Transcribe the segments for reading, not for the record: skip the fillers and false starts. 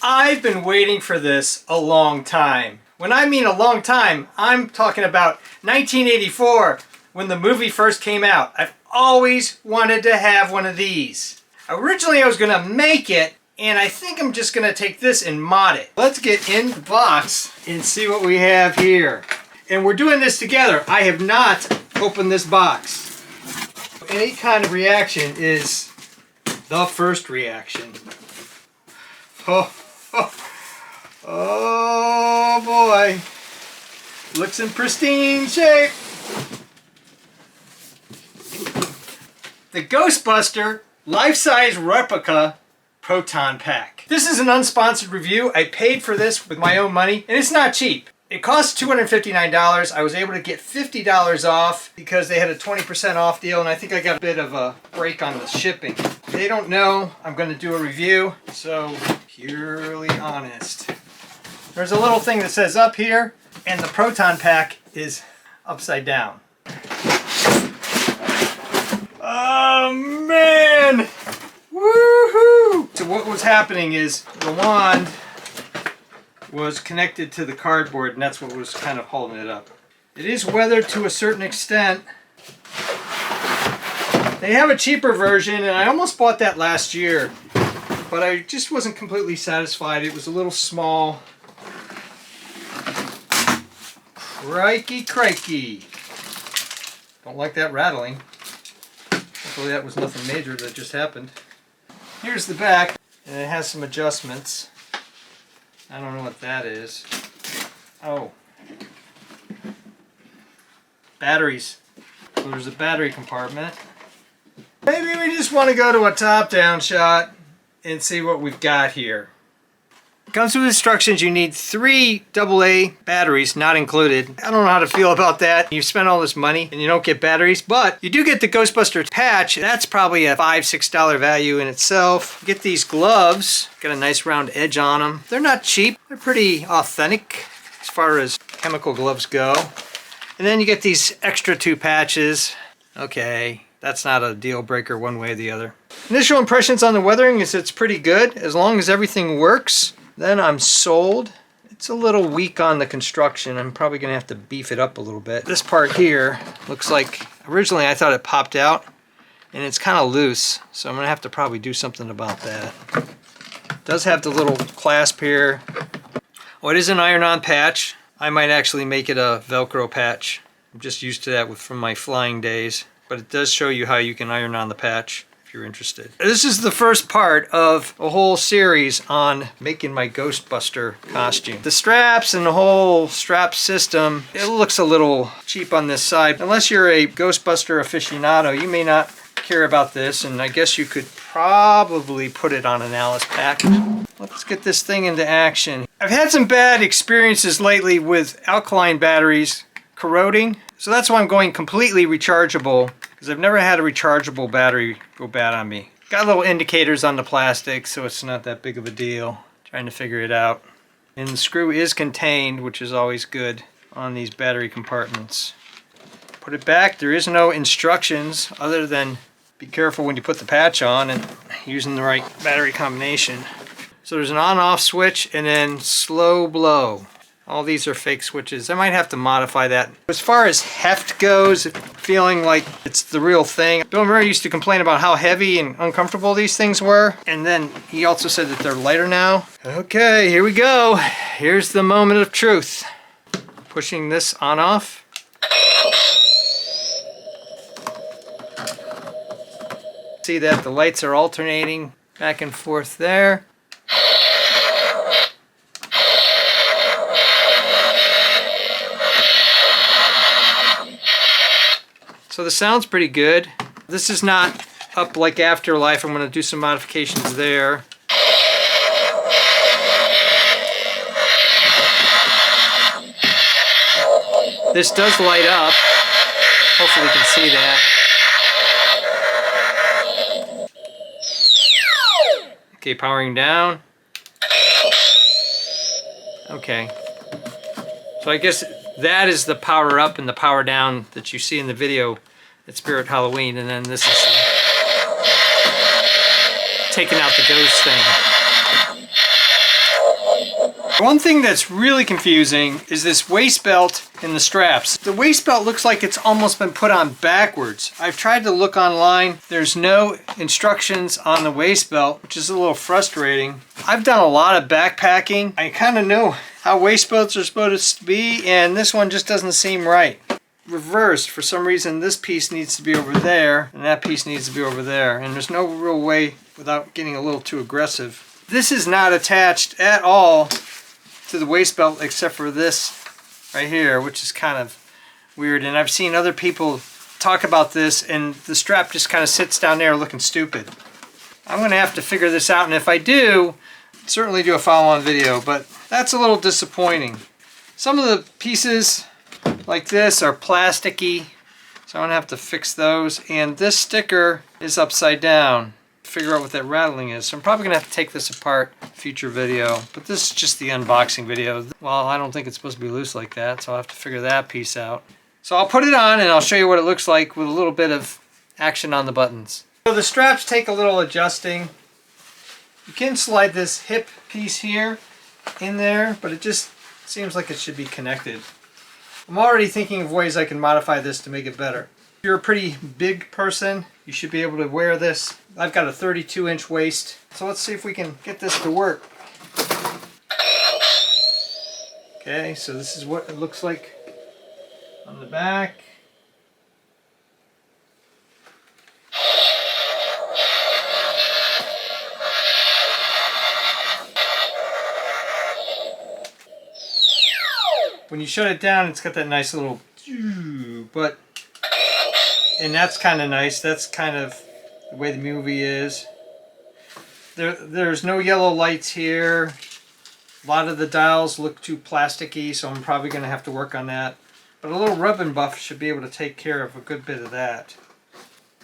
I've been waiting for this a long time. When I mean a long time, I'm talking about 1984 when the movie first came out. I've always wanted to have one of these. Originally I was going to make it, and I think I'm just going to take this and mod it. Let's get in the box and see what we have here. And we're doing this together. I have not opened this box. Any kind of reaction is the first reaction. Oh, oh, oh boy. Looks in pristine shape. The Ghostbuster life-size replica Proton pack. This is an unsponsored review. I paid for this with my own money, and it's not cheap. It cost $259. I was able to get $50 off because they had a 20% off deal, and I think I got a bit of a break on the shipping. They don't know I'm going to do a review, so purely honest. There's a little thing that says up here, and the Proton pack is upside down. Oh man! Woohoo! So what was happening is the wand was connected to the cardboard, and that's what was kind of holding it up. It is weathered to a certain extent. They have a cheaper version, and I almost bought that last year, but I just wasn't completely satisfied. It was a little small. Crikey, crikey. Don't like that rattling. Hopefully that was nothing major that just happened. Here's the back, and it has some adjustments. I don't know what that is. Oh. Batteries. So there's a battery compartment. Maybe we just want to go to a top-down shot and see what we've got here. It comes with instructions. You need 3 AA batteries, not included. I don't know how to feel about that. You spend all this money and you don't get batteries, but you do get the Ghostbusters patch. That's probably a $5, $6 value in itself. Get these gloves. Got a nice round edge on them. They're not cheap. They're pretty authentic as far as chemical gloves go. And then you get these extra 2 patches. Okay, that's not a deal breaker one way or the other. Initial impressions on the weathering is it's pretty good. As long as everything works, then I'm sold. It's a little weak on the construction. I'm probably going to have to beef it up a little bit. This part here looks like, originally I thought it popped out, and it's kind of loose, so I'm going to have to probably do something about that. It does have the little clasp here. Oh, it is an iron-on patch. I might actually make it a Velcro patch. I'm just used to that from my flying days, but it does show you how you can iron on the patch. If you're interested. This is the first part of a whole series on making my Ghostbuster costume. The straps and the whole strap system, it looks a little cheap on this side. Unless you're a Ghostbuster aficionado, you may not care about this, and I guess you could probably put it on an Alice pack. Let's get this thing into action. I've had some bad experiences lately with alkaline batteries corroding, so that's why I'm going completely rechargeable. Because I've never had a rechargeable battery go bad on me. Got little indicators on the plastic, so it's not that big of a deal. Trying to figure it out. And the screw is contained, which is always good on these battery compartments. Put it back. There is no instructions other than be careful when you put the patch on and using the right battery combination. So there's an on-off switch and then slow blow. All these are fake switches. I might have to modify that. As far as heft goes, feeling like it's the real thing. Bill Murray used to complain about how heavy and uncomfortable these things were. And then he also said that they're lighter now. Okay, here we go. Here's the moment of truth. Pushing this on off. See that the lights are alternating back and forth there. So the sound's pretty good. This is not up like Afterlife. I'm going to do some modifications there. This does light up. Hopefully you can see that. Okay, powering down. Okay. So I guess that is the power up and the power down that you see in the video at Spirit Halloween, and then this is taking out the ghost thing. One thing that's really confusing is this waist belt and the straps. The waist belt looks like it's almost been put on backwards. I've tried to look online. There's no instructions on the waist belt, which is a little frustrating. I've done a lot of backpacking. I kind of know how waist belts are supposed to be, and this one just doesn't seem right. Reversed, for some reason this piece needs to be over there, and that piece needs to be over there, and there's no real way without getting a little too aggressive. This is not attached at all to the waist belt except for this right here, which is kind of weird, and I've seen other people talk about this and the strap just kind of sits down there looking stupid. I'm going to have to figure this out, and if I do, certainly do a follow-on video, but that's a little disappointing. Some of the pieces like this are plasticky, so I'm going to have to fix those, and this sticker is upside down. Figure out what that rattling is. So I'm probably going to have to take this apart in a future video, but this is just the unboxing video. Well, I don't think it's supposed to be loose like that, so I'll have to figure that piece out. So I'll put it on and I'll show you what it looks like with a little bit of action on the buttons. So the straps take a little adjusting. You can slide this hip piece here in there, but it just seems like it should be connected. I'm already thinking of ways I can modify this to make it better. If you're a pretty big person, you should be able to wear this. I've got a 32-inch waist, so let's see if we can get this to work. Okay, so this is what it looks like on the back. When you shut it down, it's got that nice little but, and that's kind of nice. That's kind of the way the movie is. There's no yellow lights here. A lot of the dials look too plasticky, so I'm probably going to have to work on that. But a little rub and buff should be able to take care of a good bit of that.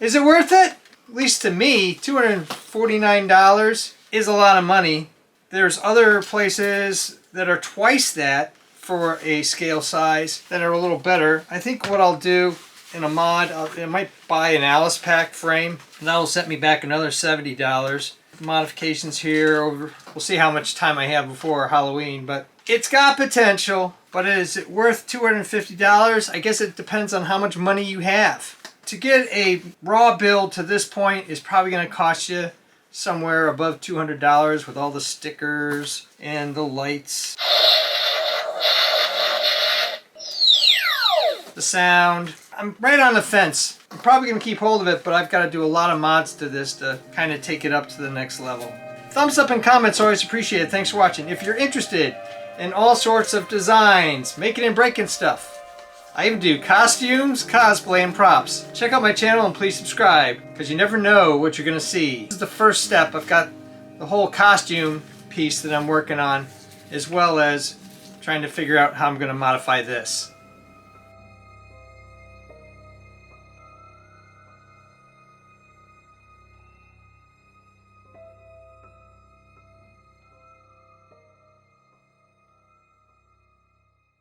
Is it worth it? At least to me, $249 is a lot of money. There's other places that are twice that for a scale size that are a little better. I think what I'll do in a mod, I might buy an Alice pack frame, and that'll set me back another $70. Modifications here, we'll see how much time I have before Halloween, but it's got potential. But is it worth $250? I guess it depends on how much money you have. To get a raw build to this point is probably going to cost you somewhere above $200 with all the stickers and the lights. The sound. I'm right on the fence. I'm probably going to keep hold of it, but I've got to do a lot of mods to this to kind of take it up to the next level. Thumbs up and comments, always appreciated. Thanks for watching. If you're interested in all sorts of designs, making and breaking stuff, I even do costumes, cosplay, and props. Check out my channel and please subscribe, because you never know what you're going to see. This is the first step. I've got the whole costume piece that I'm working on, as well as trying to figure out how I'm going to modify this.